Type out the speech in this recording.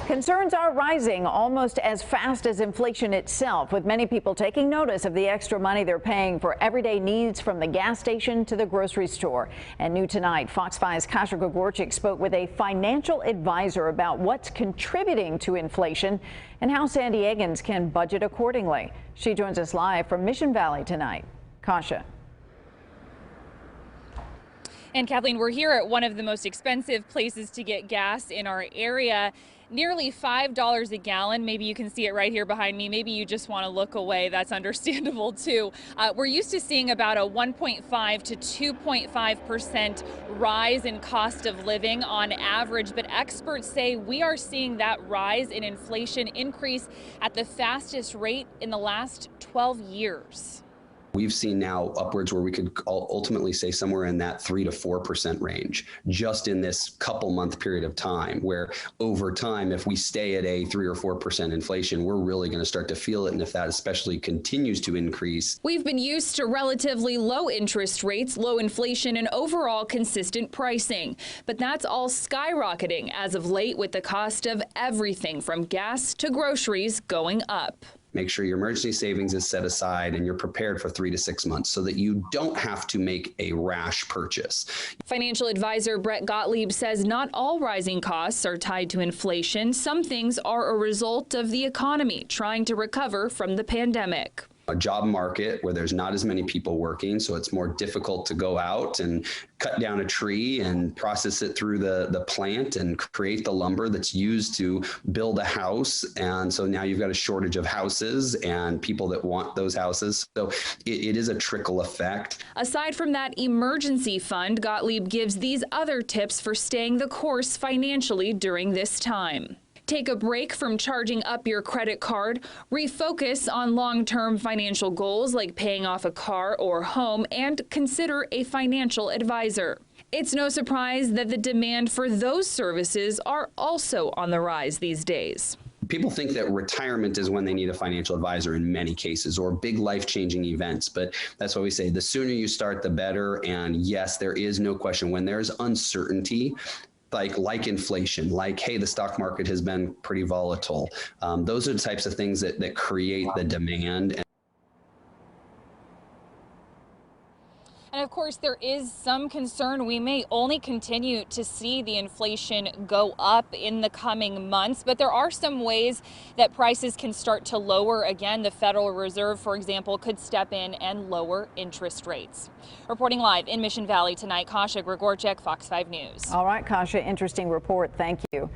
Concerns are rising almost as fast as inflation itself, with many people taking notice of the extra money they're paying for everyday needs from the gas station to the grocery store. And new tonight, Fox 5's Kasia Gregorczyk spoke with a financial advisor about what's contributing to inflation and how San Diegans can budget accordingly. She joins us live from Mission Valley tonight. Kasia. And Kathleen, we're here at one of the most expensive places to get gas in our area. Nearly $5 a gallon. Maybe you can see it right here behind me. Maybe you just want to look away. That's understandable too. We're used to seeing about a 1.5 to 2.5% rise in cost of living on average, but experts say we are seeing that rise in inflation increase at the fastest rate in the last 12 years. We've seen now upwards where we could ultimately say somewhere in that 3 to 4% range just in this couple month period of time, where over time, if we stay at a 3 or 4% inflation, we're really going to start to feel it. And if that especially continues to increase. We've been used to relatively low interest rates, low inflation, and overall consistent pricing. But that's all skyrocketing as of late, with the cost of everything from gas to groceries going up. Make sure your emergency savings is set aside and you're prepared for 3 to 6 months so that you don't have to make a rash purchase. Financial advisor Brett Gottlieb says not all rising costs are tied to inflation. Some things are a result of the economy trying to recover from the pandemic. A job market where there's not as many people working, so it's more difficult to go out and cut down a tree and process it through the plant and create the lumber that's used to build a house. And so now you've got a shortage of houses and people that want those houses. So it is a trickle effect. Aside from that emergency fund, Gottlieb gives these other tips for staying the course financially during this time. Take a break from charging up your credit card, refocus on long-term financial goals like paying off a car or home, and consider a financial advisor. It's no surprise that the demand for those services are also on the rise these days. People think that retirement is when they need a financial advisor in many cases, or big life-changing events. But that's why we say the sooner you start, the better. And yes, there is no question when there's uncertainty, like inflation, like, hey, the stock market has been pretty volatile. Those are the types of things that create the demand. And of course, there is some concern we may only continue to see the inflation go up in the coming months, but there are some ways that prices can start to lower again. The Federal Reserve, for example, could step in and lower interest rates. Reporting live in Mission Valley tonight, Kasia Gregorczyk, Fox 5 News. All right, Kasia, interesting report. Thank you.